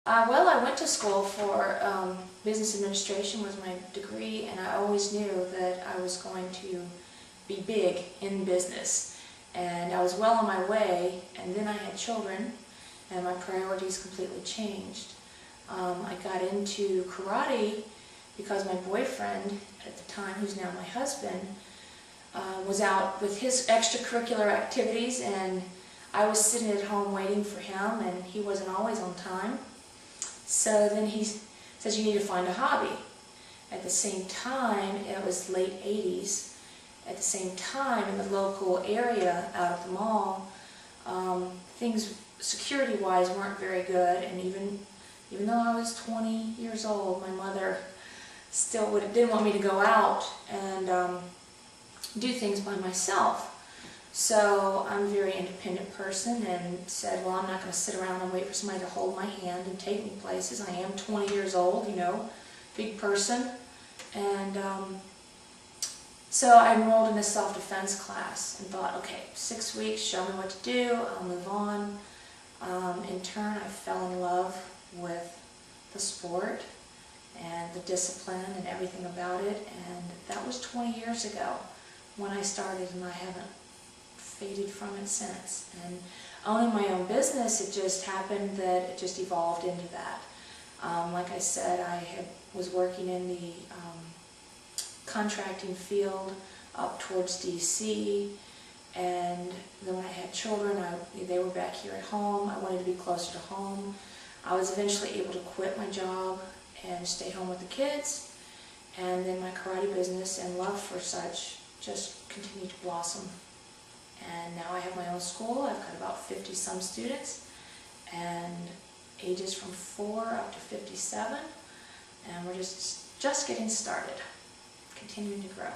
Well, I went to school for business administration was my degree, and I always knew that I was going to be big in business. And I was well on my way, and then I had children, and my priorities completely changed. I got into karate because my boyfriend at the time, who's now my husband, was out with his extracurricular activities, and I was sitting at home waiting for him, and he wasn't always on time. So then he says, you need to find a hobby. At the same time, it was late 80s, at the same time in the local area out at the mall, things security-wise weren't very good, and even though I was 20 years old, my mother still didn't want me to go out and do things by myself. So I'm a very independent person and said, well, I'm not going to sit around and wait for somebody to hold my hand and take me places. I am 20 years old, you know, big person. And so I enrolled in a self-defense class and thought, okay, 6 weeks, show me what to do, I'll move on. In turn, I fell in love with the sport and the discipline and everything about it. And that was 20 years ago when I started, and I haven't faded from it since. And owning my own business, it just happened that it just evolved into that. Like I said, I was working in the contracting field up towards DC, and then when I had children, they were back here at home. I wanted to be closer to home. I was eventually able to quit my job and stay home with the kids, and then my karate business and love for such just continued to blossom. And now I have my own school. I've got about 50-some students, and ages from 4 up to 57, and we're just getting started, continuing to grow.